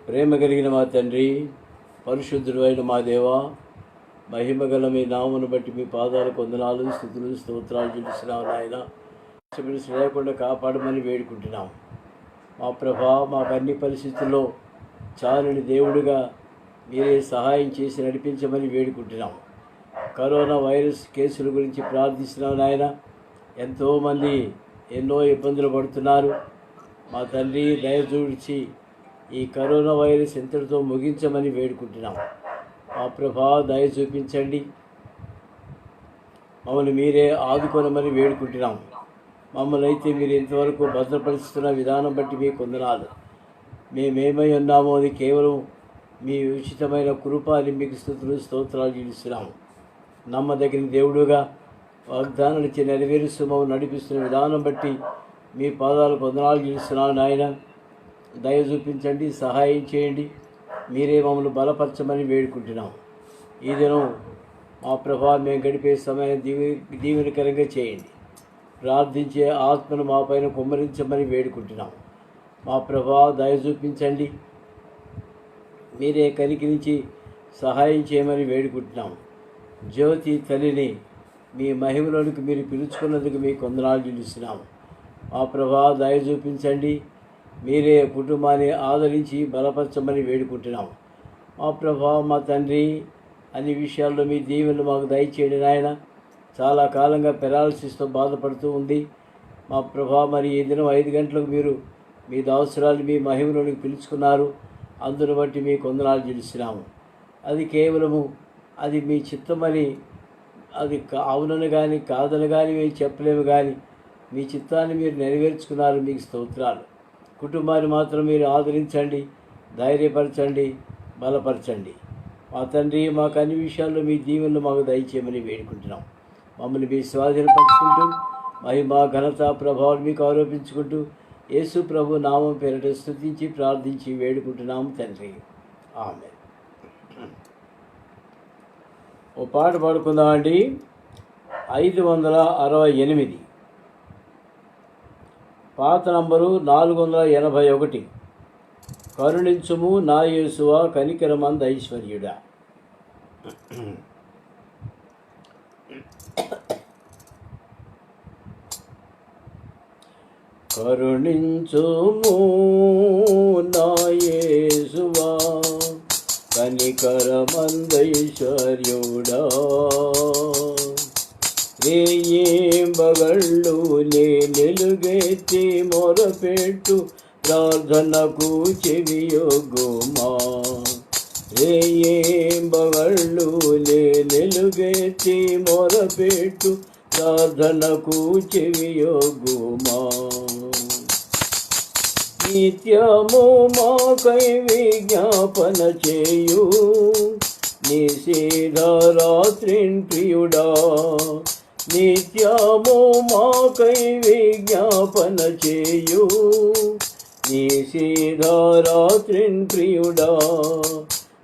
ప్రేమ కలిగిన మా తండ్రి, పరిశుద్ధుడు అయిన మా దేవా, మహిమగల మీ నామను బట్టి మీ పాదాలకు వందనాలు, స్తుతులు, స్తోత్రాలు చెల్లిస్తున్నాం. నాయన లేకుండా కాపాడమని వేడుకుంటున్నాం. మా ప్రభా, మాకు అన్ని పరిస్థితుల్లో చాలని దేవుడిగా మీరే సహాయం చేసి నడిపించమని వేడుకుంటున్నాం. కరోనా వైరస్ కేసుల గురించి ప్రార్థిస్తున్నాం. నాయన ఎంతోమంది ఎన్నో ఇబ్బందులు పడుతున్నారు. మా తండ్రి దయ చూచి ఈ కరోనా వైరస్ ఎంతటితో ముగించమని వేడుకుంటున్నాం. మా ప్రభా, దయ చూపించండి, మమ్మల్ని మీరే ఆదుకోనమని వేడుకుంటున్నాం. మమ్మల్ని అయితే మీరు ఇంతవరకు భద్రపరుస్తున్న విధానం బట్టి మీకు వందనాలు. మేమేమై ఉన్నామో అది కేవలం మీ ఉచితమైన కృపాని మీకు స్తుతులు, స్తోత్రాలు చెల్లిస్తున్నాము. నమ్మదగిన దేవుడుగా వాగ్దానాలు ఇచ్చి నెరవేరుస్తూ మమ్మల్ని నడిపిస్తున్న విధానం బట్టి మీ పాదాలకు వందనాలు చెల్లిస్తున్నాను. నాయన దయ చూపించండి, సహాయం చేయండి, మీరే మమ్మల్ని బలపరచమని వేడుకుంటున్నాం. ఈ దినం మా ప్రభా, మేము గడిపే సమయం దీవెనకరంగా చేయండి. ప్రార్థించే ఆత్మను మా పైన కుమ్మరించమని వేడుకుంటున్నాం. మా ప్రభా, దయ చూపించండి, మీరే కనికరించి సహాయం చేయమని వేడుకుంటున్నాం. జ్యోతి తల్లిని మీ మహిమలోనికి మీరు పిలుచుకున్నందుకు మీకు వందనాలు చెల్లిస్తున్నాము. మా ప్రభా, దయ చూపించండి, మీరే కుటుంబాన్ని ఆదరించి బలపరచమని వేడుకుంటున్నాం. మా ప్రభా, మా తండ్రి, అన్ని విషయాల్లో మీ దీవెనలు మాకు దయచేయండి. నాయన చాలా కాలంగా పెరాలసిస్తో బాధపడుతూ ఉంది. మా ప్రభా, మరి ఈ దినం 5 గంటలకు మీరు మీ దాసురాలు మీ మహిమలోనికి పిలుచుకున్నారు. అందును బట్టి మీకు వందనాలు చెల్లిస్తున్నాము. అది కేవలము అది మీ చిత్తమని, అది అవునని కానీ కాదని కానీ మేము చెప్పలేము, కానీ మీ చిత్తాన్ని మీరు నెరవేర్చుకున్నారు. మీకు స్తోత్రాలు. కుటుంబాన్ని మాత్రం మీరు ఆదరించండి, ధైర్యపరచండి, బలపరచండి. మా తండ్రి, మాకు అన్ని విషయాల్లో మీ దీవెనలు మాకు దయచేయమని వేడుకుంటున్నాం. మమ్మల్ని మీ స్వాధీనపరుచుకుంటూ మహిమ, ఘనత, ప్రభావం మీకు ఆరోపించుకుంటూ యేసు ప్రభు నామం పేరిట స్తుతించి ప్రార్థించి వేడుకుంటున్నాము తండ్రి. ఆమె. ఓ పాట పాడుకుందామండి. 568, పాత నంబరు 481. కరుణించుము నా యేసువా, కనికరమంద ఐశ్వర్యుడా. కరుణించుము నా యేసువా, కనికరమంద ఐశ్వర్యుడా. రేయింబగళ్ళు నే నిలుగెత్తి మొరపెట్టు ప్రార్థనకు చెవియొగ్గుమా. రేయింబగళ్ళు నే నిలుగెత్తి మొరపెట్టు ప్రార్థనకు చెవియొగ్గుమా. నిత్యము మాకై విజ్ఞాపన చేయు నిశీధరాత్రిన్ ప్రియుడా. నిత్యము మాకై విజ్ఞాపన చేయు నిశీధరాత్రిన్ ప్రియుడా.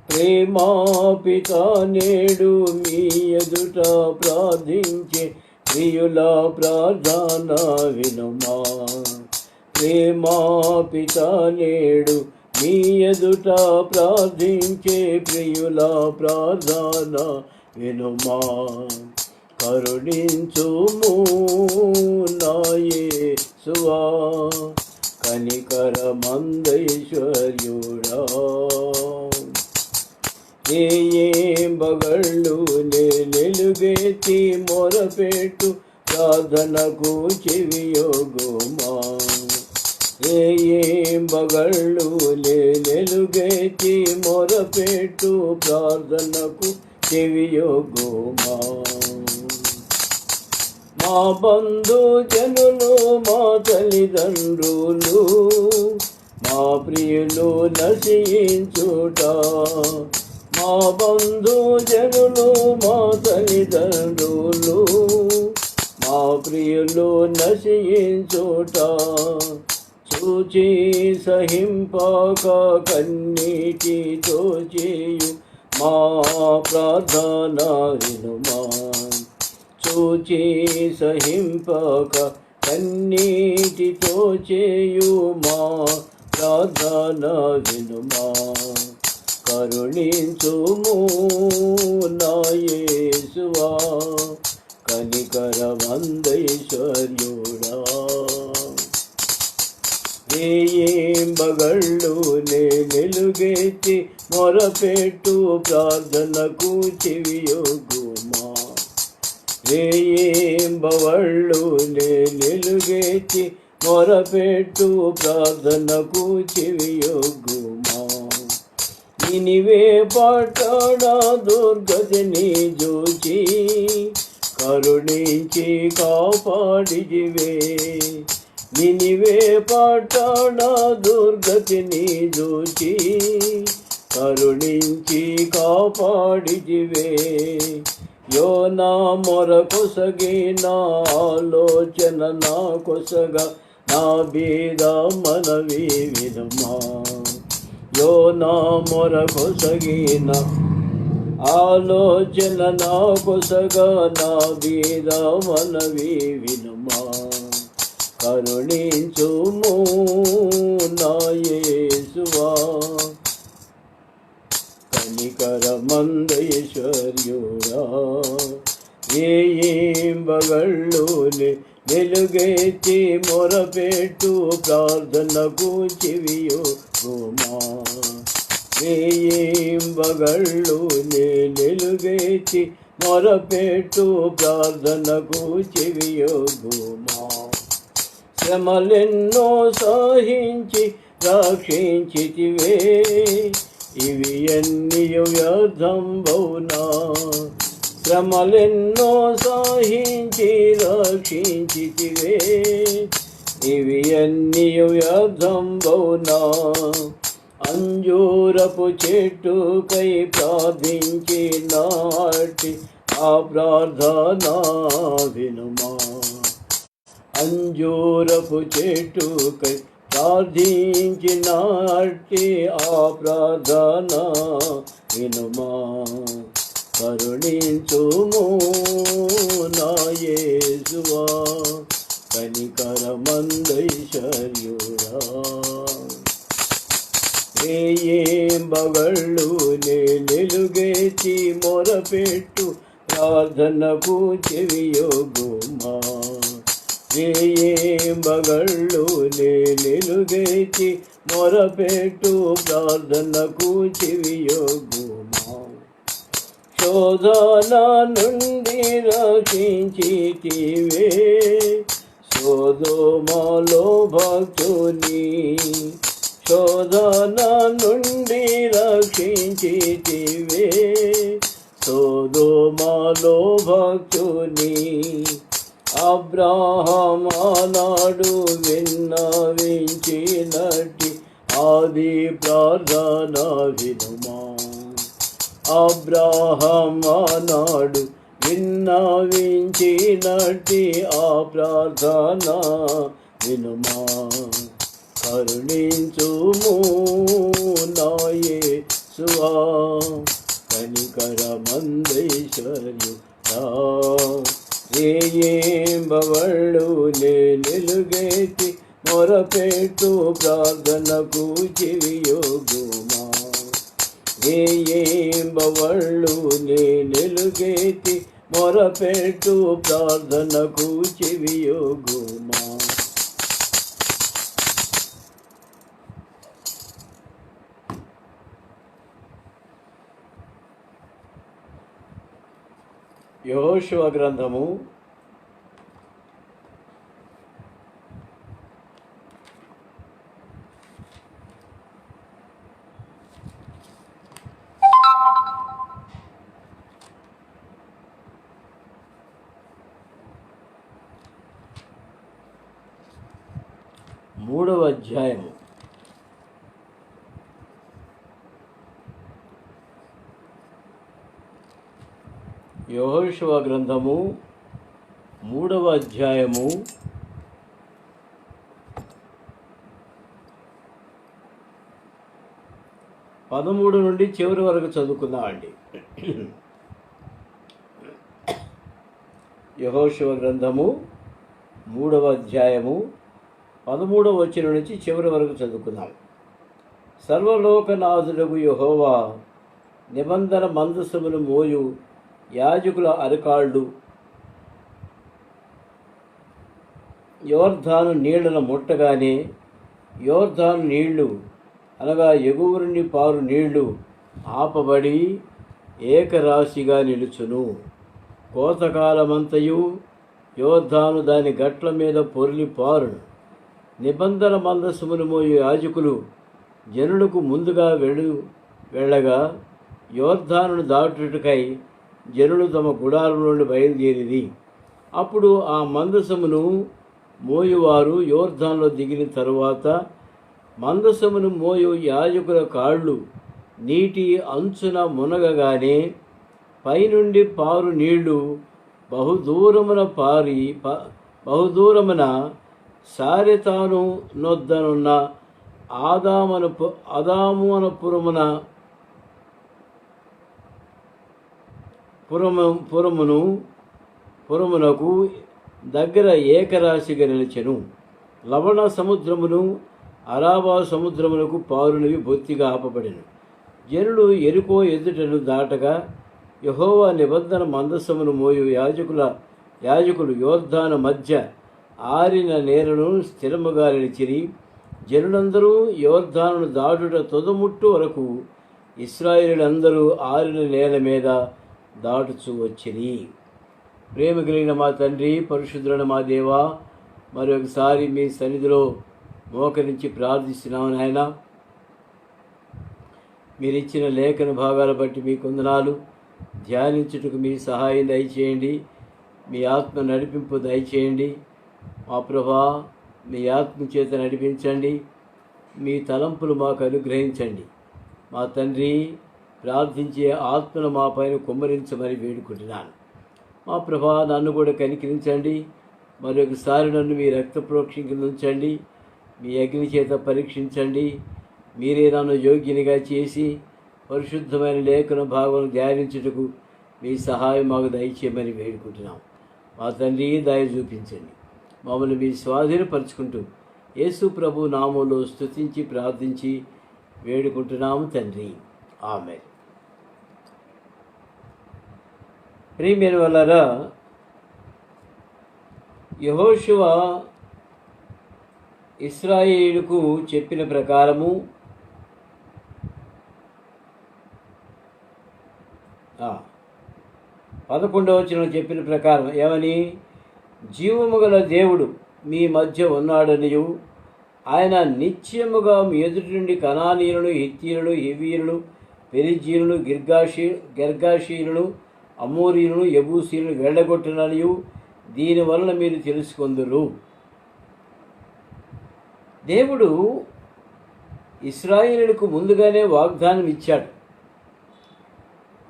ప్రేమా పిత నేడు మీ ఎదుట ప్రార్థించే ప్రియుల ప్రార్థన వినుమా. ప్రేమా పిత నేడు మీ ఎదుట ప్రార్థించే ప్రియుల ప్రార్థన వినుమా. కరుణించుము నా యేసువా, కనికరమంద ఐశ్వర్యుడా. రేయింబగళ్ళు నే నిలుగెత్తి మొరపెట్టు ప్రార్థనకు చెవియొగ్గుమా. రేయింబగళ్ళు నే నిలుగెత్తి మొరపెట్టు ప్రార్థనకు చెవియొగ్గుమా. మా బంధు జనులు, మా తల్లిదండ్రులు, మా ప్రియులు నశించుట. మా బంధు జనులు, మా తల్లిదండ్రులు, మా ప్రియులు నశించుట. చూచి సహింపక కన్నీటితో చేయు మా ప్రార్థన వినుమా. చూచి సహింపక కన్నీటితో చేయు మా ప్రార్థన వినుమా. కరుణించుము నా యేసువా, కనికరమందైశ్వర్యుడా. రేయింబగళ్ళు నిలుగెత్తి మొరపెట్టు ప్రార్థనకు చెవియొగ్గుమా. రేయింబవళ్ళు నిలుగెత్తి మొరపెట్టు ప్రార్థనకు చెవియొగ్గుమా. నినివే పట్టణ దుర్గతిని చూచి కరుణించి కాపాడిజివే. నినివే పట్టణ దుర్గతిని చూచి కరుణించి కాపాడిజివే. యోనా మొర కొసగి నా ఆలోచన నా కొసగా నా బీద మనవి వినుమా. యోనా మొర కొసగిన ఆలోచన నా కొసగా నా బీద మనవి వినుమా. కరుణించుము నా యేసువా, కనికరమందైశ్వర్యుడా. రేయింబగళ్ళు నిలుగెత్తి మొరపెట్టు ప్రార్థనకు చెవియొగ్గుమా. రేయింబగళ్ళు నిలుగెత్తి మొరపెట్టు ప్రార్థనకు చెవియొగ్గుమా. శ్రమలెన్నో సహించి రక్షించితివే, ఇవి ఎన్నియు వ్యర్థంబౌనా. శ్రమలెన్నో సహించి రక్షించితివే, ఇవి ఎన్నియు వ్యర్థంబౌనా. అంజూరపు చెట్టుకై ప్రార్థించి నాటి ఆ ప్రార్థన వినుమా. అంజూరపు చెట్టుకై ప్రార్థించి నాటి ఆ ప్రార్థన వినుమా. కరుణించుము నా యేసువా, కనికరమందైశ్వర్యుడా. రేయింబగళ్ళు నిలుగెత్తి మొరపెట్టు ప్రార్థనకు చెవియొగ్గుమా. రేయింబగళ్ళు నిలుగెత్తి మొరపెట్టు ప్రార్థనకు చెవియొగ్గుమా. శోధన నుండి రక్షించితివే, సొదొమలో భక్తుని. శోధన నుండి రక్షించితివే, సొదొమలో భక్తుని. అబ్రాహామానాడు విన్నవించినట్టి ఆది ప్రార్థన వినుమా. అబ్రాహామానాడు విన్నవించినట్టి ఆ ప్రార్థన వినుమా. కరుణించుము నా యేసువా, కనికరమందైశ్వర్యుడా. రేయింబవళ్ళు నిలుగెత్తి మొరపెట్టు ప్రార్థనకు చెవియొగ్గుమా. రేయింబవళ్ళు నిలుగెత్తి మొరపెట్టు ప్రార్థనకు చెవియొగ్గుమా. యెహోషువ గ్రంథము 3వ అధ్యాయము. యెహోషువ గ్రంథము 3వ అధ్యాయము 13 నుండి చివరి వరకు చదువుకుందామండి. యెహోషువ గ్రంథము 3వ అధ్యాయము 13వ వచనం నుంచి చివరి వరకు చదువుకుందాం. సర్వలోకనాథుడగు యెహోవా నిబంధన మందసమును మోయు యాజకుల అరకాళ్ళు యోర్ధాను నీళ్లను ముట్టగానే యోర్ధాను నీళ్లు అనగా ఎగువ నుండి పారు నీళ్లు ఆపబడి ఏకరాశిగా నిలుచును. కోతకాలమంతయు యోర్ధాను దాని గట్ల మీద పొర్లి పారును. నిబంధన మందసమును మోయు యాజకులు జనులకు ముందుగా వెళ్ళగా యోర్ధానును దాటుటకై జనులు తమ గుడారం నుండి బయలుదేరిరి. అప్పుడు ఆ మందసమును మోయువారు యోర్ధాన్లో దిగిన తరువాత మందసమును మోయు యాజకుల కాళ్ళు నీటి అంచున మునగగానే పైనుండి పారు నీళ్లు బహుదూరమున సారెతాను నొద్దనున్న పురమునకు దగ్గర ఏకరాశిగా నిలిచెను. లవణ సముద్రమును అరాబా సముద్రమునకు పారునివి బొత్తిగా ఆపబడెను. జనులు ఎరుకో ఎదుటను దాటగా యెహోవా నిబంధన మందసమును మోయు యాజకులు యోర్ధాను మధ్య ఆరిన నేలను స్థిరముగా నిలిచిరి. జనులందరూ యోర్ధానును దాటుట తొదముట్టు వరకు ఇశ్రాయేలులందరూ ఆరిన నేల మీద దాటుచూ వచ్చిరి. ప్రేమ కలిగిన మా తండ్రి, పరిశుద్ధులైన మా దేవా, మరొకసారి మీ సన్నిధిలో మోకరించి ప్రార్థిస్తున్నాము నాయన. మీరిచ్చిన లేఖన భాగాల బట్టి మీ వందనాలు. ధ్యానించుటకు మీ సహాయం దయచేయండి. మీ ఆత్మ నడిపింపు దయచేయండి. మా ప్రభా, మీ ఆత్మ చేత నడిపించండి. మీ తలంపులు మాకు అనుగ్రహించండి. మా తండ్రి, ప్రార్థించే ఆత్మను మా పైన కుమ్మరించమని వేడుకుంటున్నాను. మా ప్రభా, నన్ను కూడా కనికరించండి. మరొకసారి నన్ను మీ రక్త ప్రోక్షణ కింద ఉంచండి. మీ అగ్ని చేత పరీక్షించండి. మీరే నన్ను యోగ్యునిగా చేసి పరిశుద్ధమైన లేఖన భాగం ధ్యానించుటకు మీ సహాయం మాకు దయచేయమని వేడుకుంటున్నాం. మా తండ్రి, దయ చూపించండి. మమ్మల్ని మీ స్వాధీనపరుచుకుంటూ యేసు ప్రభు నామంలో స్తుతించి ప్రార్థించి వేడుకుంటున్నాము తండ్రి. ఆమేన్. ప్రియమైన వాళ్ళారా, యెహోషువ ఇశ్రాయేలుకు చెప్పిన ప్రకారము 11వ వచనం చెప్పిన ప్రకారం ఏమని? జీవము గల దేవుడు మీ మధ్య ఉన్నాడనియు, ఆయన నిత్యముగా మీ ఎదుటి నుండి కనానీయులను, హిత్తీయులను, హివ్వీయులను, పెరిజీయులను, గెర్గాషీయులను, అమోరీయులను, యబూసీయులను వెళ్ళగొట్టుననియు దీనివలన మీరు తెలుసుకొందురు. దేవుడు ఇశ్రాయేలుకు ముందుగానే వాగ్దానం ఇచ్చాడు.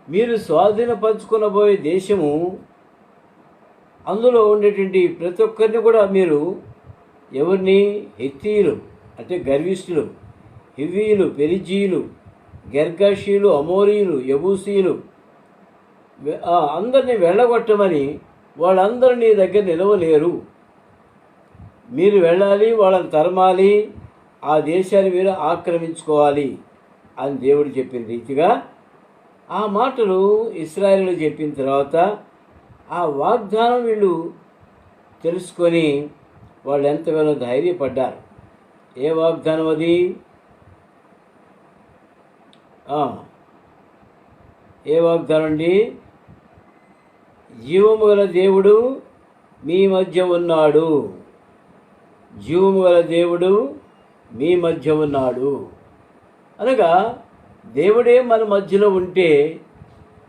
మీరు స్వాధీనపరచుకొనబోయే దేశము, అందులో ఉండేటువంటి ప్రతి ఒక్కరిని కూడా మీరు ఎవరిని? హిత్తీయులు అంటే గర్విష్ఠులు, హివ్వీయులు, పెరిజీయులు, గెర్గాషీయులు, అమోరీయులు, యబూసీయులు అందరినీ వెళ్ళగొట్టమని, వాళ్ళందరినీ దగ్గర నిలవలేరు. మీరు వెళ్ళాలి, వాళ్ళని తరమాలి, ఆ దేశాన్ని మీరు ఆక్రమించుకోవాలి అని దేవుడు చెప్పిన రీతిగా ఆ మాటలు ఇశ్రాయేలు చెప్పిన తర్వాత ఆ వాగ్దానం వీళ్ళు తెలుసుకొని వాళ్ళు ఎంతగానో ధైర్యపడ్డారు. ఏ వాగ్దానం అది? ఏ వాగ్దానం అండి? జీవము గల దేవుడు మీ మధ్య ఉన్నాడు. జీవము గల దేవుడు మీ మధ్య ఉన్నాడు అనగా దేవుడే మన మధ్యలో ఉంటే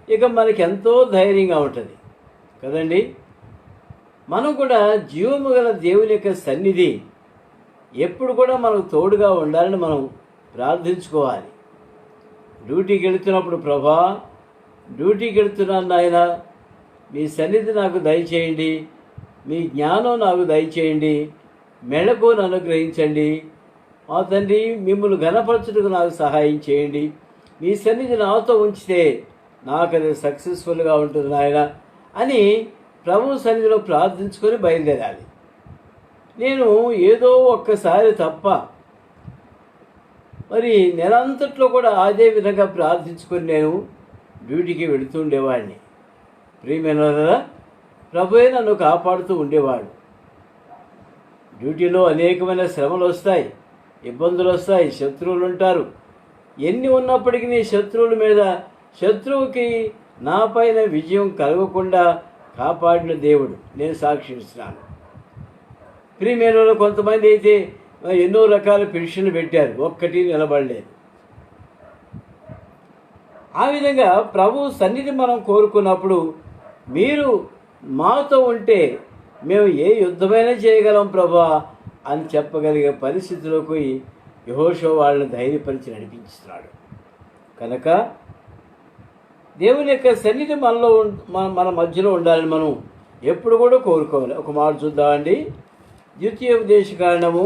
ఇక మనకి ఎంతో ధైర్యంగా ఉంటుంది కదండి. మనం కూడా జీవము గల దేవుని యొక్క సన్నిధి ఎప్పుడు కూడా మనకు తోడుగా ఉండాలని మనం ప్రార్థించుకోవాలి. డ్యూటీకి వెళుతున్నప్పుడు, ప్రభా డ్యూటీకి వెళుతున్నాను నాయన, మీ సన్నిధి నాకు దయచేయండి, మీ జ్ఞానం నాకు దయచేయండి, మెళకువను అనుగ్రహించండి. మా తండ్రి, మిమ్మల్ని ఘనపరచుటకు నాకు సహాయం చేయండి. మీ సన్నిధి నాతో ఉంచితే నాకు అది సక్సెస్ఫుల్గా ఉంటుంది నాయన అని ప్రభు సన్నిధిలో ప్రార్థించుకొని బయలుదేరాలి. నేను ఏదో ఒక్కసారి తప్ప మరి నెలంతట్లో కూడా అదే విధంగా ప్రార్థించుకొని నేను డ్యూటీకి వెళుతూ ఉండేవాడిని. ప్రియమైన వారా, ప్రభువే నన్ను కాపాడుతూ ఉండేవాడు. డ్యూటీలో అనేకమైన శ్రమలు వస్తాయి, ఇబ్బందులు వస్తాయి, శత్రువులు ఉంటారు. ఎన్ని ఉన్నప్పటికీ శత్రువుల మీద, శత్రువుకి నా పైన విజయం కలగకుండా కాపాడిన దేవుడు నేను సాక్షిస్తున్నాను. ప్రియమైన కొంతమంది అయితే ఎన్నో రకాల పిటిషన్లు పెట్టారు, ఒక్కటి నిలబడలేదు. ఆ విధంగా ప్రభు సన్నిధి మనం కోరుకున్నప్పుడు మీరు మాతో ఉంటే మేము ఏ యుద్ధమైనా చేయగలం ప్రభా అని చెప్పగలిగే పరిస్థితిలోకి యెహోషువ వాళ్ళని ధైర్యపరిచి నడిపించుతున్నాడు. కనుక దేవుని యొక్క సన్నిధి మనలో మన మధ్యలో ఉండాలని మనం ఎప్పుడు కూడా కోరుకోవాలి. ఒక మాట చూద్దామండి. ద్వితీయోపదేశకాండము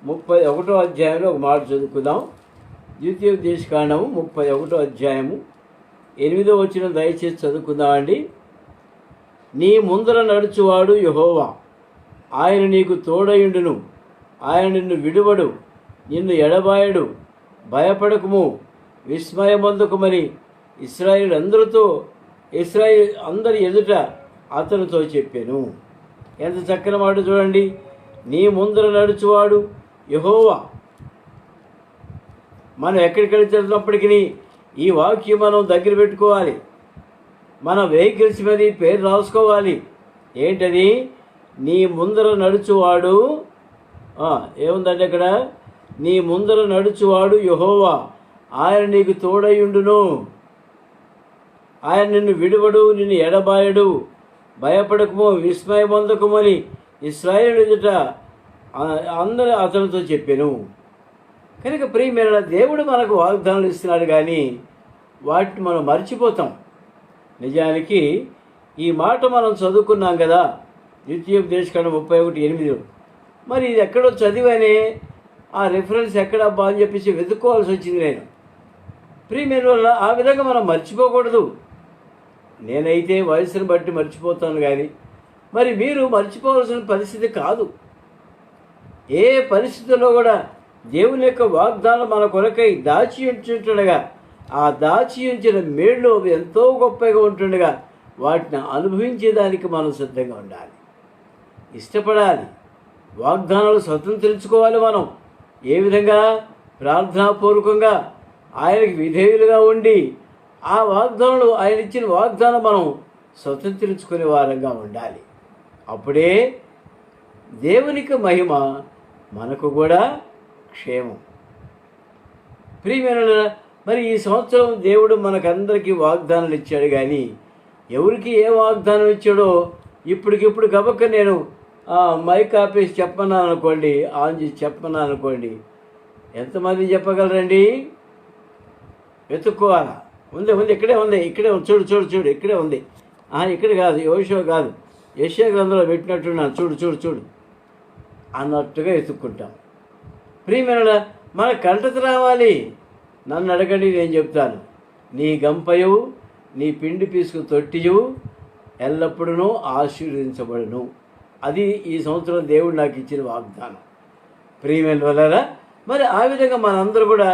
31వ అధ్యాయంలో ఒక మాట చదువుకుందాం. ద్వితీయోపదేశకాండము 31వ అధ్యాయము 8వ వచనం దయచేసి చదువుకుందామండి. నీ ముందర నడుచువాడు యెహోవా, ఆయన నీకు తోడయుండును, ఆయన నిన్ను విడువడు, నిన్ను ఎడబాయడు, భయపడకుము, విస్మయమందుకుమని ఇశ్రాయేలు అందరి ఎదుట అతనితో చెప్పాను. ఎంత చక్కని మాట చూడండి. నీ ముందర నడుచువాడు యెహోవా. మనం ఎక్కడికి వెళ్తున్నప్పటికీ ఈ వాక్యం మనం దగ్గర పెట్టుకోవాలి. మన వెహికల్స్ మీద పేరు రాసుకోవాలి. ఏంటది? నీ ముందర నడుచువాడు, ఏముందంటే అక్కడ, నీ ముందర నడుచువాడు యెహోవా, ఆయన నీకు తోడయుండును, ఆయన నిన్ను విడువడు, నిన్ను ఎడబాయడు, భయపడకము, విస్మయమందకమని ఇశ్రాయేలు ఎదుట అందరూ అతనితో చెప్పాను. కనుక ప్రియమైన దేవుడు మనకు వాగ్దానాలు ఇస్తున్నాడు, కానీ వాటిని మనం మర్చిపోతాం. నిజానికి ఈ మాట మనం చదువుకున్నాం కదా, ద్వితీయోపదేశకాండం 31:8. మరి ఇది ఎక్కడో చదివానే, ఆ రిఫరెన్స్ ఎక్కడబ్బా అని చెప్పేసి వెతుక్కోవాల్సి వచ్చింది నేను. ప్రియమైన వల్ల ఆ విధంగా మనం మర్చిపోకూడదు. నేనైతే వయసును బట్టి మర్చిపోతాను, కానీ మరి మీరు మర్చిపోవాల్సిన పరిస్థితి కాదు. ఏ పరిస్థితుల్లో కూడా దేవుని యొక్క వాగ్దానం మన కొరకై దాచి ఉంచుంటుండగా, ఆ దాచి ఉంచిన మేళ్ళు ఎంతో గొప్పగా ఉంటుండగా వాటిని అనుభవించేదానికి మనం సిద్ధంగా ఉండాలి, ఇష్టపడాలి. వాగ్దానాలు స్వతంత్రించుకోవాలి. మనం ఏ విధంగా? ప్రార్థనాపూర్వకంగా ఆయనకి విధేయులుగా ఉండి ఆ వాగ్దానాలు, ఆయన ఇచ్చిన వాగ్దానం మనం స్వతంత్రించుకునే వారంగా ఉండాలి. అప్పుడే దేవునికి మహిమ, మనకు కూడా క్షేమం. ప్రియమైన మరి ఈ సంవత్సరం దేవుడు మనకందరికీ వాగ్దానాలు ఇచ్చాడు, కానీ ఎవరికి ఏ వాగ్దానం ఇచ్చాడో ఇప్పటికిప్పుడు గబక్క నేను మైక్ ఆపేసి చెప్పన్నాను అనుకోండి, ఆన్ చేసి చెప్పన్నాను అనుకోండి, ఎంతమంది చెప్పగలరండి? వెతుక్కోవాలా. ఉంది, ఇక్కడే ఉంది, చూడు చూడు చూడు, ఇక్కడే ఉంది. ఇక్కడ కాదు, యెహోషువ కాదు, యెషయా గ్రంథంలో పెట్టినట్టున్నాను, చూడు చూడు చూడు అన్నట్టుగా వెతుక్కుంటాం. ప్రియమైన మన కంటత రావాలి. నన్ను అడగండి, నేను చెప్తాను. నీ గంపయు, నీ పిండి పీసుకు తొట్టియు ఎల్లప్పుడూ ఆశీర్వదించబడును. అది ఈ సంవత్సరం దేవుడు నాకు ఇచ్చిన వాగ్దానం. ప్రియమైన వలరా, మరి ఆ విధంగా మనందరూ కూడా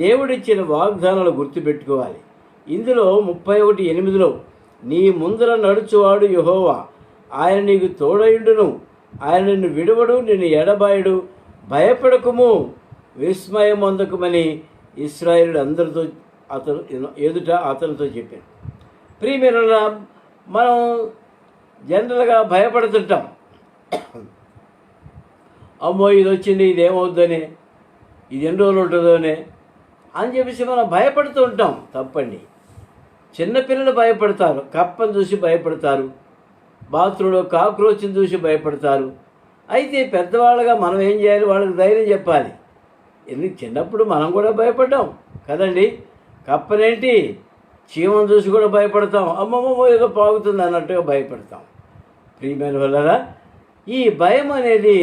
దేవుడిచ్చిన వాగ్దానాలు గుర్తుపెట్టుకోవాలి. ఇందులో 31:8 నీ ముందర నడుచువాడు యెహోవా, ఆయన నీకు తోడయుండును, ఆయన నిన్ను విడువడు, నిన్ను ఎడబాయడు, భయపడకుము, విస్మయమందకమని ఇశ్రాయేలు అందరితో ఎదుట అతనితో చెప్పాను. ప్రియమైన మనం జనరల్గా భయపడుతుంటాం. అమ్మో ఇది వచ్చింది, ఇదేమవుద్దని, ఇది ఎన్ని రోజులు ఉంటుందోనే అని చెప్పేసి మనం భయపడుతూ ఉంటాం. తప్పండి. చిన్నపిల్లలు భయపడతారు, కప్పను చూసి భయపడతారు, బాత్రూంలో కాక్రోచ్ని చూసి భయపడతారు. అయితే పెద్దవాళ్ళగా మనం ఏం చేయాలి? వాళ్ళకి ధైర్యం చెప్పాలి. ఎందుకు? చిన్నప్పుడు మనం కూడా భయపడ్డాం కదండి. కప్పనేంటి, చీమను చూసి కూడా భయపడతాం. అమ్మమ్మో ఏదో పాగుతుంది అన్నట్టుగా భయపడతాం. ప్రియమైన వల్లరా, ఈ భయం అనేది,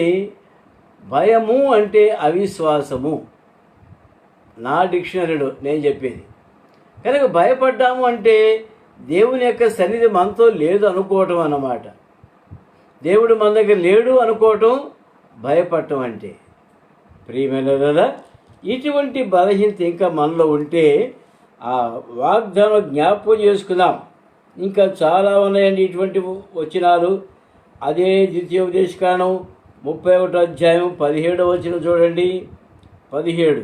భయము అంటే అవిశ్వాసము, నా డిక్షనరీలో నేను చెప్పేది. కనుక భయపడ్డాము అంటే దేవుని యొక్క సన్నిధి మనతో లేదు అనుకోవటం అన్నమాట. దేవుడు మన దగ్గర లేడు అనుకోవటం భయపడటం అంటే. ప్రియమైన కదా, ఇటువంటి బలహీనత ఇంకా మనలో ఉంటే ఆ వాగ్దానం జ్ఞాపకం చేసుకుందాం. ఇంకా చాలా ఉన్నాయండి ఇటువంటి వచనాలు. అదే ద్వితీయోపదేశకాండం 31 అధ్యాయం 17వ వచనం చూడండి. 17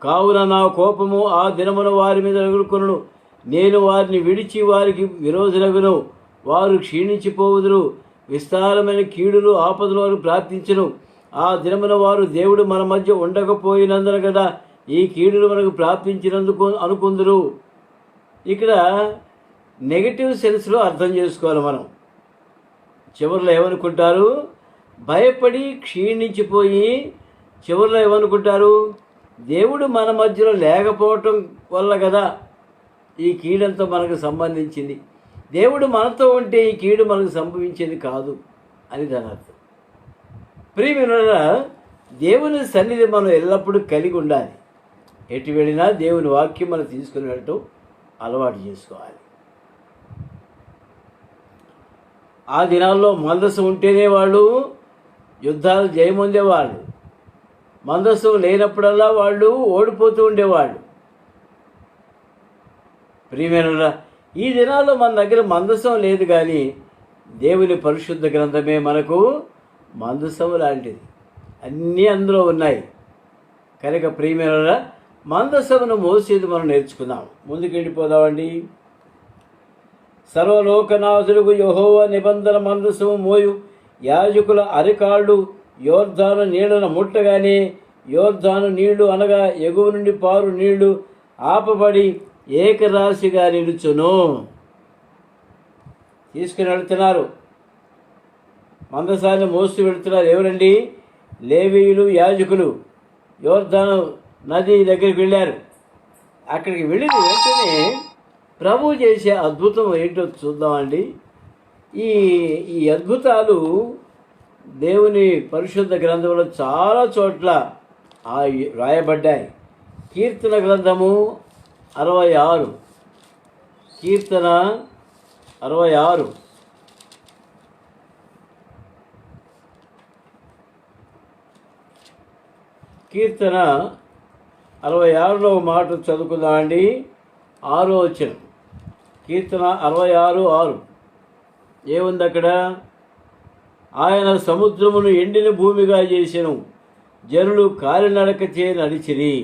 కావున నా కోపము ఆ దినమున వారి మీద రగులుకొనును, నేను వారిని విడిచి వారికి విరోధులగును, వారు క్షీణించిపోవుదురు, విస్తారమైన కీడులు ఆపదలు వారు ప్రార్థించును. ఆ దినమున వారు దేవుడు మన మధ్య ఉండకపోయినందున కదా ఈ కీడులు మనకు ప్రార్థించినందుకు అనుకుందరు. ఇక్కడ నెగటివ్ సెన్స్లో అర్థం చేసుకోవాలి మనం. చివరిలో ఏమనుకుంటారు? భయపడి క్షీణించిపోయి చివరిలో ఏమనుకుంటారు? దేవుడు మన మధ్యలో లేకపోవటం వల్ల కదా ఈ కీడంతా మనకు సంబంధించింది, దేవుడు మనతో ఉంటే ఈ కీడు మనకు సంభవించేది కాదు అని దాని అర్థం. ప్రియమైనవారా, దేవుని సన్నిధి మనం ఎల్లప్పుడూ కలిగి ఉండాలి. ఎటు వెళ్ళినా దేవుని వాక్యం మనం తీసుకుని వెళ్ళటం అలవాటు చేసుకోవాలి. ఆ దినాల్లో మందసం ఉంటేనే వాళ్ళు యుద్ధాలు జయమొందేవాళ్ళు, మందసం లేనప్పుడల్లా వాళ్ళు ఓడిపోతూ ఉండేవాళ్ళు. ప్రియమైనవారా, ఈ దినాల్లో మన దగ్గర మందసం లేదు, కానీ దేవుని పరిశుద్ధ గ్రంథమే మనకు మందసం లాంటిది. అన్నీ అందులో ఉన్నాయి కనుక ప్రియమైనవారా, మందసమును మోసేది మనం నేర్చుకుందాం. ముందుకు వెళ్ళిపోదామండి. సర్వలోకనాథుడుకు యెహోవా నిబంధన మందసము మోయు యాజకుల అరికాళ్ళు యోర్దాను నీళ్లను ముట్టగానే యోర్దాను నీళ్లు అనగా ఎగువ నుండి పారు నీళ్లు ఆపబడి ఏకరాశిగా నిలుచును. తీసుకుని వెళ్తున్నారు, మందసాన్ని మోస్తూ వెళుతున్నారు. ఎవరండి? లేవీయులు, యాజకులు. యోర్దాను నది దగ్గరికి వెళ్ళారు. అక్కడికి వెళ్ళిన వెంటనే ప్రభు చేసే అద్భుతం ఏంటో చూద్దామండి. ఈ అద్భుతాలు దేవుని పరిశుద్ధ గ్రంథంలో చాలా చోట్ల రాయబడ్డాయి. కీర్తన గ్రంథము 66, కీర్తన 66. కీర్తన 66లో మాట చదువుకుందామండి. 6వ వచనం. కీర్తన 66:6 ఏముంది అక్కడ? ఆయన సముద్రమును ఎండిన భూమిగా చేసెను, జనులు కాలినడకచే నడిచిరి,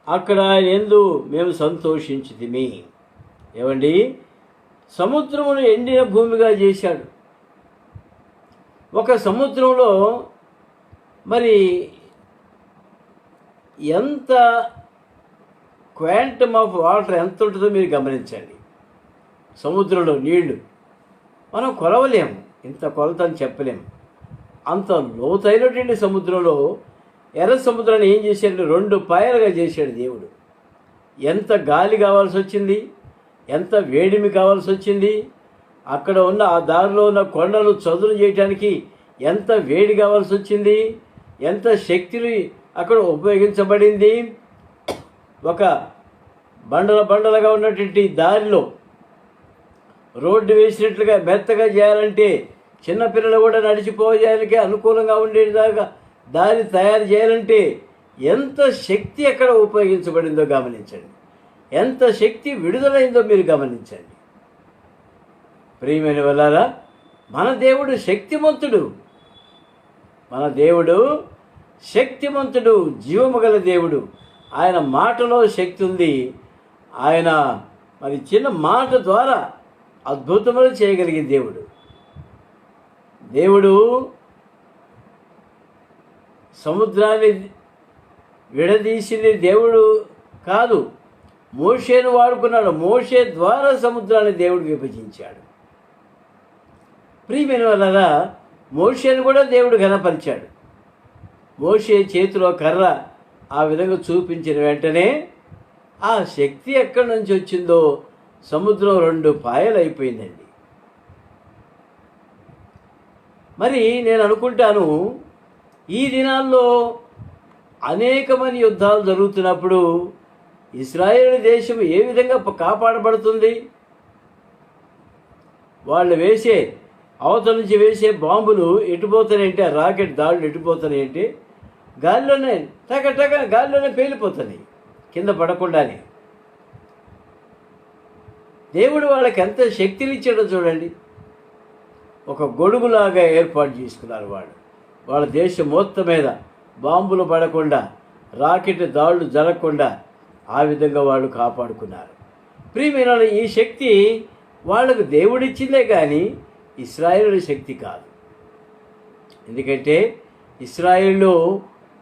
అక్కడ ఆయన యందు మేము సంతోషించితిమి. ఏమండి? సముద్రమును ఎండిన భూమిగా చేశాడు. ఒక సముద్రంలో మరి ఎంత క్వాంటమ్ ఆఫ్ వాటర్ ఎంత ఉంటుందో మీరు గమనించండి. సముద్రంలో నీళ్లు మనం కొలవలేము, ఇంత కొలత అని చెప్పలేము. అంత లోతైనటువంటి సముద్రంలో ఎర్ర సముద్రాన్ని ఏం చేశాడు? 2 పాయలుగా చేశాడు దేవుడు. ఎంత గాలి కావాల్సి వచ్చింది, ఎంత వేడిమి కావాల్సి వచ్చింది, అక్కడ ఉన్న ఆ దారిలో ఉన్న కొండలు చదును చేయడానికి ఎంత వేడి కావాల్సి వచ్చింది, ఎంత శక్తిని అక్కడ ఉపయోగించబడింది. ఒక బండలుగా ఉన్నటువంటి దారిలో రోడ్డు వేసినట్లుగా మెత్తగా చేయాలంటే, చిన్నపిల్లలు కూడా నడిచిపోయేదానికి అనుకూలంగా ఉండేదాకా దారి తయారు చేయాలంటే ఎంత శక్తి అక్కడ ఉపయోగించబడిందో గమనించండి, ఎంత శక్తి విడుదలైందో మీరు గమనించండి. ప్రియమైన వాళ్ళారా, మన దేవుడు శక్తిమంతుడు, మన దేవుడు శక్తిమంతుడు, జీవము గల దేవుడు. ఆయన మాటలో శక్తి ఉంది. ఆయన మరి చిన్న మాట ద్వారా అద్భుతములు చేయగలిగే దేవుడు. దేవుడు సముద్రాన్ని విడదీసింది దేవుడు కాదు, మోషేను వాడుకున్నాడు. మోషే ద్వారా సముద్రాన్ని దేవుడు విభజించాడు. ప్రియమైన వాళ్ళారా, మోషేను కూడా దేవుడు ఘనపరిచాడు. మోషే చేతిలో కర్ర ఆ విధంగా చూపించిన వెంటనే ఆ శక్తి ఎక్కడి నుంచి వచ్చిందో సముద్రం 2 పాయలు అయిపోయిందండి. మరి నేను అనుకుంటాను, ఈ దినాల్లో అనేకమైన యుద్ధాలు జరుగుతున్నప్పుడు ఇశ్రాయేలు దేశం ఏ విధంగా కాపాడబడుతుంది? వాళ్ళు వేసే అవతల నుంచి వేసే బాంబులు ఎటుపోతాయంటే, రాకెట్ దాడులు ఎటుపోతాయంటే గాల్లోనే గాల్లోనే పేలిపోతున్నాయి. కింద పడకుండానే. దేవుడు వాళ్ళకి ఎంత శక్తినిచ్చాడో చూడండి. ఒక గొడుగులాగా ఏర్పాటు చేసుకున్నారు వాళ్ళ దేశం మొత్తం మీద బాంబులు పడకుండా, రాకెట్ దాడులు జరగకుండా ఆ విధంగా వాళ్ళు కాపాడుకున్నారు. ప్రియమైన ఈ శక్తి వాళ్ళకు దేవుడిచ్చిందే కానీ ఇశ్రాయేలు శక్తి కాదు. ఎందుకంటే ఇశ్రాయేల్లో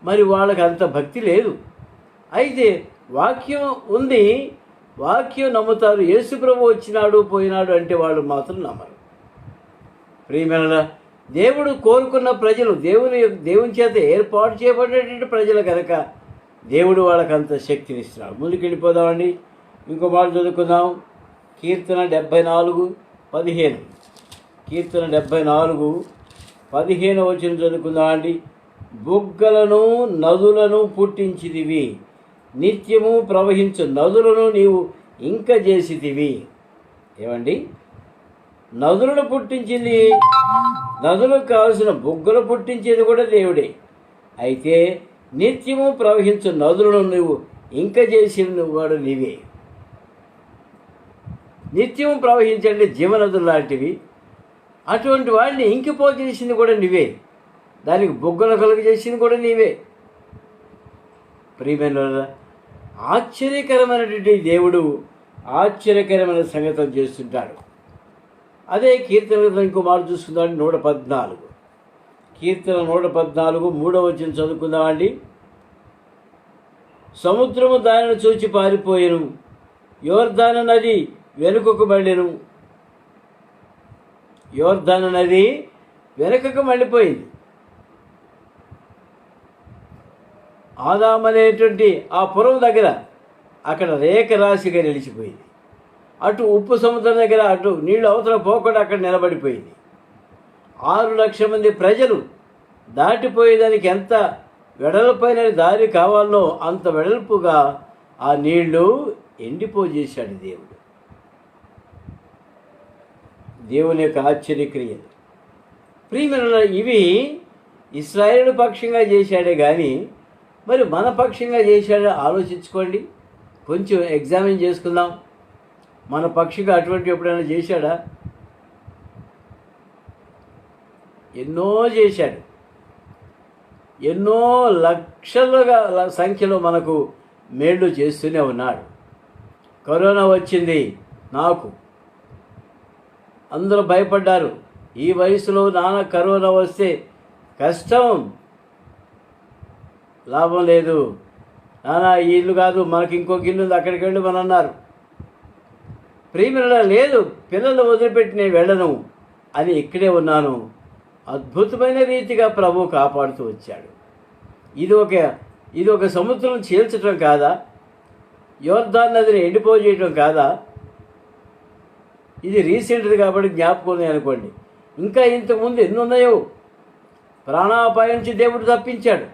మరి వాళ్ళకి అంత భక్తి లేదు. అయితే వాక్యం ఉంది, వాక్యం నమ్ముతారు. యేసు ప్రభు వచ్చినాడు పోయినాడు అంటే వాళ్ళు మాత్రం నమ్మరు. ప్రియమైన దేవుడు కోరుకున్న ప్రజలు, దేవుని చేత ఏర్పాటు చేయబడినటువంటి ప్రజలు కనుక దేవుడు వాళ్ళకి అంత శక్తినిస్తున్నాడు. ముందుకు వెళ్ళిపోదామండి. ఇంకో మాట చదువుకుందాం. కీర్తన 74:15. కీర్తన 74:15 వచనం చదువుకుందామండి. బుగ్గలను నదులను పుట్టించితివి, నిత్యము ప్రవహించు నదులను నీవు ఇంక చేసితివి. ఏమండి, నదులను పుట్టించింది, నదులకు కావలసిన బుగ్గలు పుట్టించేది కూడా దేవుడే. అయితే నిత్యము ప్రవహించు నదులను నువ్వు ఇంక చేసిన వాడు నీవే. నిత్యము ప్రవహించండి జీవనదులు లాంటివి. అటువంటి వాడిని ఇంకిపోచేసింది కూడా నీవే, దానికి బొగ్గలు కలుగజేసింది కూడా నీవే. ప్రియమైన ఆశ్చర్యకరమైనటువంటి దేవుడు ఆశ్చర్యకరమైన సంగతం చేస్తుంటాడు. అదే కీర్తనలో ఇంకో మాట చూసుకుందామండి. 114 కీర్తన 114 3వ వచనం చదువుకుందామండి. సముద్రము దానిని చూచి పారిపోయెను, యోర్దాను నది వెనుకకు మళ్ళెను. యోర్దాను నది వెనుకకు మళ్ళిపోయింది. ఆదాము అనేటువంటి ఆ పురం దగ్గర అక్కడ రేఖ రాశిగా నిలిచిపోయింది. అటు ఉప్పు సముద్రం దగ్గర అటు నీళ్ళు అవతల పోకుండా అక్కడ నిలబడిపోయింది. 6 లక్షల మంది ప్రజలు దాటిపోయేదానికి ఎంత వెడల్పైన దారి కావాలనో అంత వెడల్పుగా ఆ నీళ్లు ఎండిపోజేశాడు దేవుడు. దేవుని యొక్క ఆశ్చర్యక్రియలు. ప్రియమైన ఇవి ఇశ్రాయేలు పక్షంగా చేశాడే కానీ మరి మన పక్షంగా చేశాడో ఆలోచించుకోండి. కొంచెం ఎగ్జామిన్ చేసుకుందాం. మన పక్షిగా అటువంటి ఎప్పుడైనా చేశాడా? ఎన్నో చేశాడు. ఎన్నో లక్షలుగా సంఖ్యలో మనకు మేళ్ళు చేస్తూనే ఉన్నాడు. కరోనా వచ్చింది నాకు, అందరూ భయపడ్డారు. ఈ వయసులో నాన్న కరోనా వస్తే కష్టం, లాభం లేదు నాన్న, ఈ ఇల్లు కాదు మనకి ఇంకొక ఇల్లు ఉంది అక్కడికి వెళ్ళి మన అన్నారు. ప్రియమైన లేదు, పిల్లలు వదిలిపెట్టి నేను వెళ్ళను అని ఇక్కడే ఉన్నాను. అద్భుతమైన రీతిగా ప్రభు కాపాడుతూ వచ్చాడు. ఇది ఒక సముద్రం చీల్చడం కాదా? యోర్దాను నదిని ఎండిపోజేయటం కాదా? ఇది రీసెంట్ది కాబట్టి జ్ఞాపకం అనుకోండి. ఇంకా ఇంతకుముందు ఎన్ని ఉన్నాయో. ప్రాణాపాయం నుంచి దేవుడు తప్పించాడు.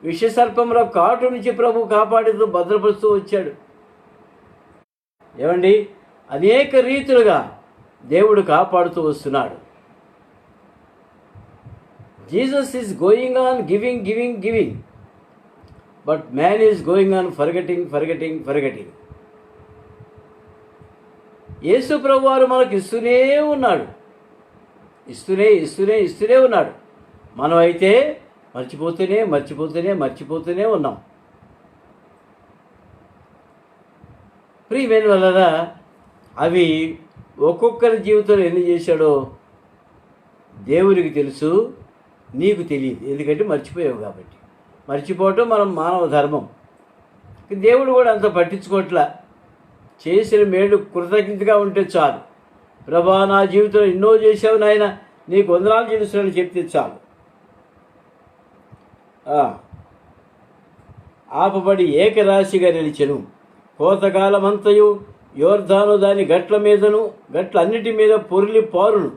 విషసర్పంలో కాటు నుంచి ప్రభు కాపాడుతూ భద్రపరుస్తూ వచ్చాడు. ఏమండి, అనేక రీతులుగా దేవుడు కాపాడుతూ వస్తున్నాడు. Jesus is going on giving, but man is going on forgetting. యేసు ప్రభు వారు మనకు ఇస్తూనే ఉన్నాడు. ఇస్తూనే ఉన్నాడు. మనం అయితే మర్చిపోతూనే ఉన్నాం. ప్రియమైన వల్ల అవి ఒక్కొక్కరి జీవితంలో ఎన్ని చేశాడో దేవునికి తెలుసు, నీకు తెలియదు. ఎందుకంటే మర్చిపోయావు కాబట్టి. మర్చిపోవటం మనం మానవ ధర్మం. దేవుడు కూడా అంత పట్టించుకోవట్లా. చేసిన మేలు కృతజ్ఞతగా ఉంటే చాలు. ప్రభా, నా జీవితంలో ఎన్నో చేశావు నాయన, నీకు వందనాలు చెల్లిస్తున్నాను చెప్తే చాలు. ఆపబడి ఏకరాశిగా నిలిచెను. కోతకాలమంతయు యోర్దాను దాని గట్లన్నిటి మీద పొర్లి పారును.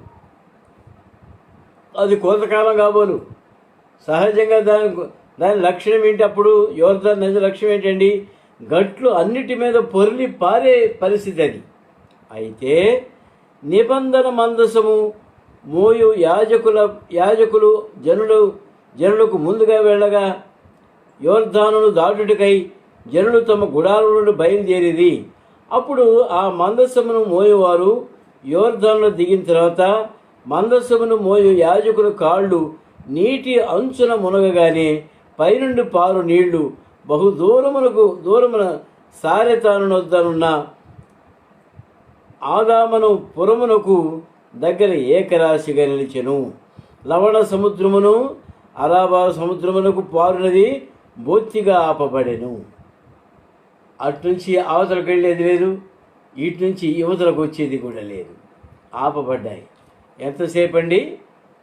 అది కోతకాలం కాబోలు. సహజంగా దాని లక్షణం ఏంటి? అప్పుడు యోర్దాను నది లక్ష్యం ఏంటండి? గట్లు అన్నిటి మీద పొర్లి పారే పరిస్థితి అది. అయితే నిబంధన మందసము మోయు యాజకులు జనులకు ముందుగా వెళ్ళగా యోర్దానును దాటుటకై జనులు తమ గుడాల నుండి బయలుదేరిరి. అప్పుడు ఆ మందసమును మోయేవారు యోర్దానులో దిగిన తర్వాత మందసమును మోయు యాజకుల కాళ్ళు నీటి అంచున మునగగానే పైనుండి పారు నీళ్లు బహు దూరమున సారెతానున్న ఆదామను పురమునకు దగ్గర ఏకరాశిగా నిలిచెను. లవణ సముద్రమును అరాబా సముద్రమునకు పారునది బొత్తిగా ఆపబడెను. అట్నుంచి అవతలకు వెళ్ళేది లేదు, ఇటు నుంచి యువతలకు వచ్చేది కూడా లేదు, ఆపబడ్డాయి. ఎంతసేపు అండి?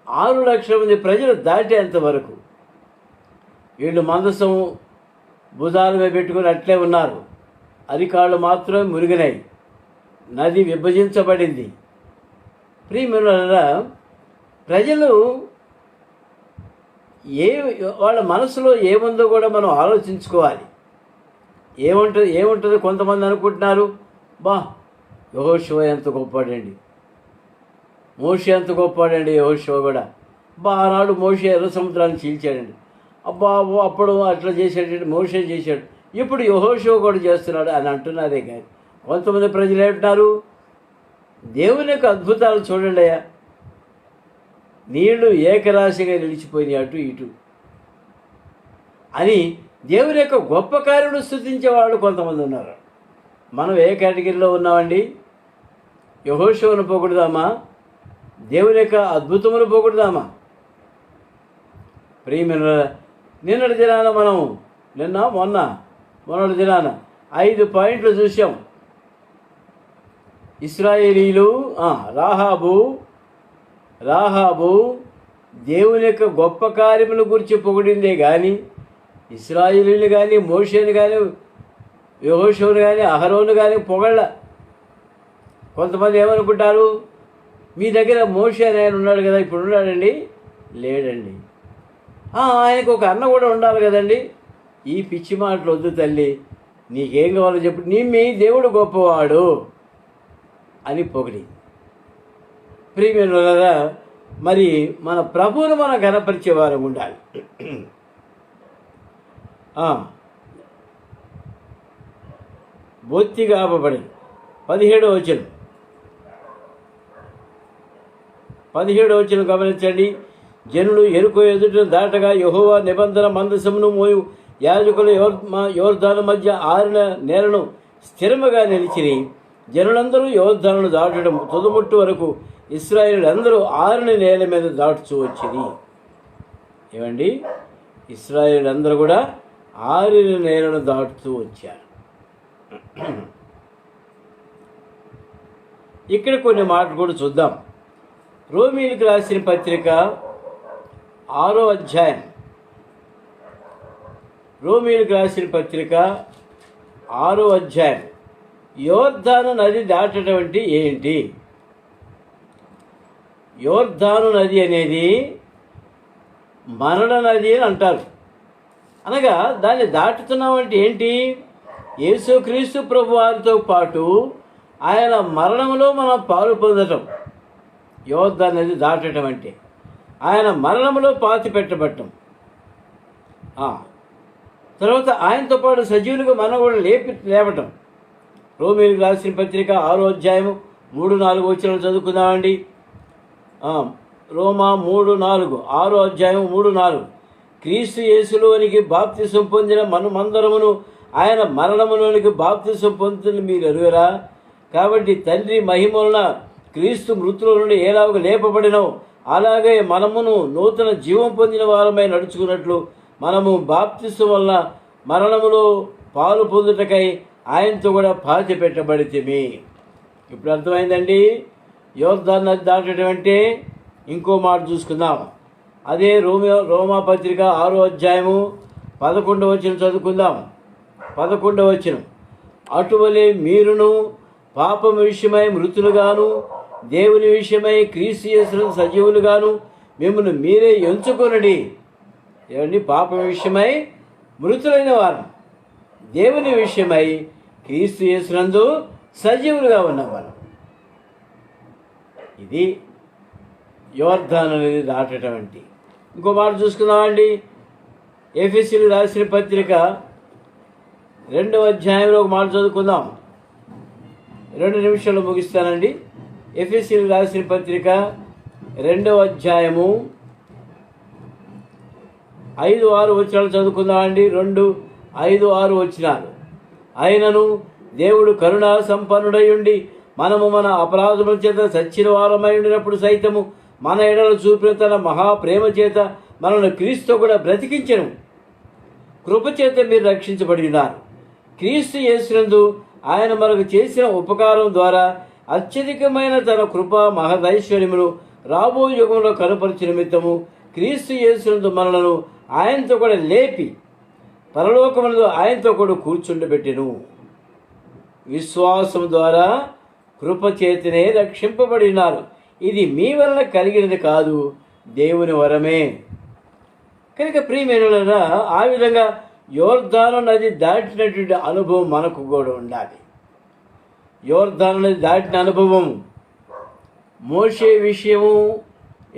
6 లక్షల మంది ప్రజలు దాటేంతవరకు వీళ్ళు మందసం భుజాల మీద పెట్టుకుని అట్లే ఉన్నారు. అరికాళ్ళు మాత్రమే మురిగినాయి. నది విభజించబడింది. ప్రియమైన ప్రజలు వాళ్ళ మనసులో ఏముందో కూడా మనం ఆలోచించుకోవాలి. ఏముంటుంది కొంతమంది అనుకుంటున్నారు, యెహోషువ ఎంత గొప్పవాడండి, మోషే ఎంత గొప్పవాడండి, యెహోషువ కూడా ఆనాడు మోషే ఎర్ర సముద్రాన్ని చీల్చాడండి, అప్పుడు అట్లా చేశాడండి, మోషే చేశాడు, ఇప్పుడు యెహోషువ కూడా చేస్తున్నాడు అని అంటున్నారే. కానీ కొంతమంది ప్రజలు ఏమంటున్నారు, దేవుని యొక్క అద్భుతాలు చూడండి అయ్యా, నీళ్లు ఏకరాశిగా నిలిచిపోయినాయి అటు ఇటు అని దేవుని యొక్క గొప్ప కార్యను స్తుతించే వాళ్ళు కొంతమంది ఉన్నారు. మనం ఏ కేటగిరీలో ఉన్నామండి? యెహోషువను పొగుడుదామా, దేవుని యొక్క అద్భుతములు పొగుడుదామా? ప్రియమైన నిన్నటి దినాన మనం మొన్నటి దినాన 5 పాయింట్లు చూసాం. ఇశ్రాయేలీలు రాహాబు దేవుని యొక్క గొప్ప కార్యముల గురించి పొగిడిందే కానీ ఇశ్రాయేలీలు కానీ మోషేని కానీ యెహోషువను కానీ అహరోను కానీ పొగళ్ళ. కొంతమంది ఏమనుకుంటారు, మీ దగ్గర మోషే అని ఆయన ఉన్నాడు కదా, ఇప్పుడు ఉన్నాడండి? లేడండి. ఆయనకు ఒక అన్న కూడా ఉండాలి కదండి. ఈ పిచ్చి మాటలు వద్దు తల్లి, నీకేం కావాలో చెప్పు, మీ దేవుడు గొప్పవాడు అని పొగిడి. ప్రియమైన మరి మన ప్రభువును మనం ఘనపరిచే వారం ఉండాలి. బొత్తిగా ఆపబడింది. 17వ వచనం గమనించండి. జనులు ఎరుకో ఎదుట దాటగా యెహోవా నిబంధన మందసమును మోయు యాజకులు యోర్దాను మధ్య ఆరిన నేలను స్థిరముగా నిలిచిరి. జనులందరూ యోర్దానును దాటడం తుదముట్టు వరకు ఇశ్రాయేలులందరూ ఆరిన నేల మీద దాటుచూ వచ్చింది. ఏమండి, ఇశ్రాయేలులందరూ కూడా ఆరిన నేలను దాటుతూ వచ్చారు. ఇక్కడ కొన్ని మాటలు కూడా చూద్దాం. రోమీయులకు రాసిన పత్రిక 6వ అధ్యాయం. రోమీయులకు రాసిన పత్రిక 6వ అధ్యాయం. యోర్దాను నది దాటడం అంటే ఏంటి? యోర్దాను నది అనేది మరణ నది అని అంటారు. అనగా దాన్ని దాటుతున్నామంటే ఏంటి? యేసుక్రీస్తు ప్రభు వారితో పాటు ఆయన మరణంలో మనం పాలు పొందటం యోర్దాను నది దాటడం అంటే. ఆయన మరణంలో పాతి పెట్టబట్టం, తర్వాత ఆయనతో పాటు సజీవులుగా మనం కూడా లేపటం. రోమీయులకు రాసిన పత్రిక 6వ అధ్యాయం 3-4 వచనాలు చదువుకుందామండి. రోమా 3:4, 6వ అధ్యాయం 3-4. క్రీస్తు యేసులోనికి బాప్తిసం పొందిన మనమందరమును ఆయన మరణములోనికి బాప్తిసం పొందుతున్న మీరు ఎరుగరా? కాబట్టి తండ్రి మహిమవలన క్రీస్తు మృతుల నుండి ఎలాగ లేపబడినో అలాగే మనమును నూతన జీవం పొందిన వారమై నడుచుకున్నట్లు మనము బాప్తిసం వలన మరణములో పాలు పొందుటకై ఆయనతో కూడా పాతి పెట్టబడితిమి. ఇప్పుడు అర్థమైందండి యోర్దాను నది దాటడం అంటే. ఇంకో మాట చూసుకుందాం. అదే రోమా పత్రిక 6వ అధ్యాయము 11వ వచనం చదువుకుందాం. 11వ వచనం. అటువలే మీరును పాపము విషయమై మృతులుగాను దేవుని విషయమై క్రీస్తు యేసునందు సజీవులుగాను మిమ్మల్ని మీరే ఎంచుకొనడి. ఏమండి, పాపం విషయమై మృతులైన వారు, దేవుని విషయమై క్రీస్తు యేసునందు సజీవులుగా ఉన్నాం మనం. ఇది యోర్దాను అనేది దాటడం అంటే. ఇంకో మాట చూసుకుందామండి. ఎఫెసీయులకు రాసిన పత్రిక 2వ అధ్యాయంలో ఒక మాట చదువుకుందాం. 2 నిమిషాలు ముగిస్తానండి. ఎఫెసీయులకు రాసిన పత్రిక 2వ అధ్యాయము 5-6 వచనాలు చదువుకుందామండి. 2-5-6 వచనాలు. అయినను దేవుడు కరుణా సంపన్నుడై ఉండి మనము మన అపరాధముల చేత చచ్చిన వారమై ఉండినప్పుడు సైతము మన ఎడల చూపిన తన మహాప్రేమ చేత మనల్ని క్రీస్తు కూడా బ్రతికించెను. కృపచేత మీరు రక్షించబడి ఉన్నారు. క్రీస్తు యేసునందు ఆయన మనకు చేసిన ఉపకారం ద్వారా అత్యధికమైన తన కృప మహదైశ్వర్యమును రాబో యుగంలో కనపరిచిన నిమిత్తము క్రీస్తు యేసునందు మనలను ఆయనతో కూడా లేపి పరలోకమునందు ఆయనతో కూడా కూర్చుండబెట్టెను. విశ్వాసం ద్వారా కృపచేతనే రక్షింపబడి ఉన్నారు. ఇది మీ వలన కలిగినది కాదు, దేవుని వరమే. కనుక ప్రియమైనవారా, ఆ విధంగా యోర్దాను నది దాటినటువంటి అనుభవం మనకు కూడా ఉండాలి. యోర్దాను నది దాటిన అనుభవం. మోషే విషయము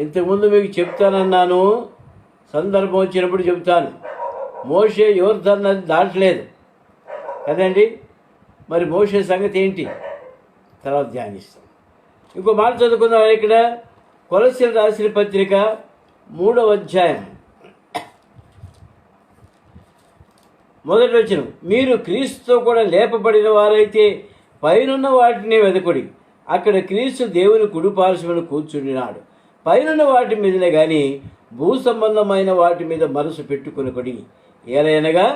ఇంతకుముందు మీకు చెప్తానన్నాను, సందర్భం వచ్చినప్పుడు చెప్తాను. మోషే యోర్దాను నది దాటలేదు కదండి. మరి మోషే సంగతి ఏంటి తర్వాత ధ్యానిస్తాం. ఇంకో మాట చదువుకుందాం. ఇక్కడ కొలస్సీయులకు రాసిన పత్రిక 3వ అధ్యాయం 1వ వచనం. మీరు క్రీస్తుతో కూడా లేపబడిన వారైతే పైనున్న వాటిని వెదకుడి, అక్కడ క్రీస్తు దేవుని కుడిపార్శ్వమున కూర్చుండినాడు. పైనున్న వాటి మీదనే కానీ భూ సంబంధమైన వాటి మీద మనసు పెట్టుకొనుకొడి. ఏలైనగా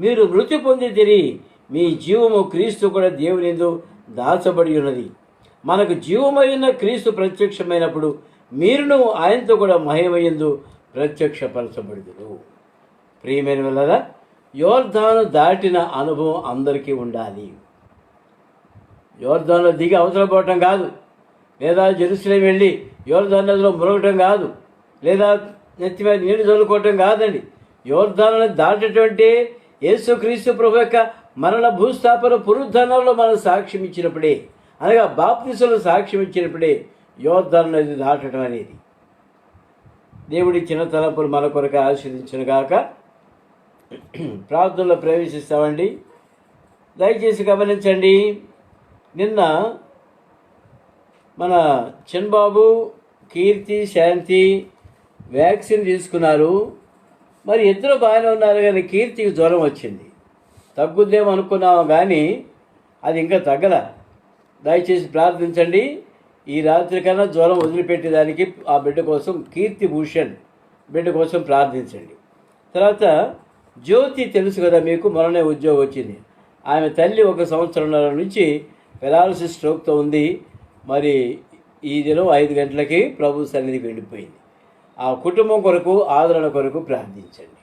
మీరు మృతి పొందితిరి, మీ జీవము క్రీస్తు కూడా దేవుని యందు దాచబడి ఉన్నది. మనకు జీవమైన క్రీస్తు ప్రత్యక్షమైనప్పుడు మీరును ఆయనతో కూడా మహిమయందు ప్రత్యక్షపరచబడుదురు. ప్రియమైన వల్ల యోర్దాను దాటిన అనుభవం అందరికీ ఉండాలి. యోర్దానులో దిగి అవతల పోవటం కాదు, లేదా జెరూసలేం వెళ్ళి యోర్దాను నదిలో మునగటం కాదు, లేదా నెత్తి మీద నీళ్లు చల్లుకోవటం కాదండి. యోర్దానుని దాటటువంటి యేసుక్రీస్తు ప్రభు యొక్క మరణ భూస్థాపన పునరుద్ధరణలో మనం సాక్ష్యం ఇచ్చినప్పుడే, అనగా బాప్తిసంలో సాక్ష్యం ఇచ్చినప్పుడే యోర్దాను నది దాటడం అనేది. దేవుడి చిన్న తలంపులు మన కొరకు ఆశీర్వదించును గాక. ప్రార్థనలో ప్రవేశిస్తామండి. దయచేసి గమనించండి. నిన్న మన చిన్బాబు, కీర్తి, శాంతి వ్యాక్సిన్ తీసుకున్నారు. మరి ఇద్దరు బాగానే ఉన్నారు, కానీ కీర్తికి జ్వరం వచ్చింది. తగ్గుద్దేమో అనుకున్నాము, కానీ అది ఇంకా తగ్గల. దయచేసి ప్రార్థించండి. ఈ రాత్రి కన్నా జ్వరం వదిలిపెట్టేదానికి ఆ బిడ్డ కోసం, కీర్తి భూషణ్ బిడ్డ కోసం ప్రార్థించండి. తర్వాత జ్యోతి తెలుసు కదా మీకు, మొన్ననే ఉద్యోగం వచ్చింది. ఆమె తల్లి 1 సంవత్సరంన్నర నుంచి పెరాలసిస్ స్ట్రోక్తో ఉంది. మరి ఈ దినం 5 గంటలకి ప్రభు సన్నిధికి వెళ్ళిపోయింది. ఆ కుటుంబం కొరకు, ఆదరణ కొరకు ప్రార్థించండి.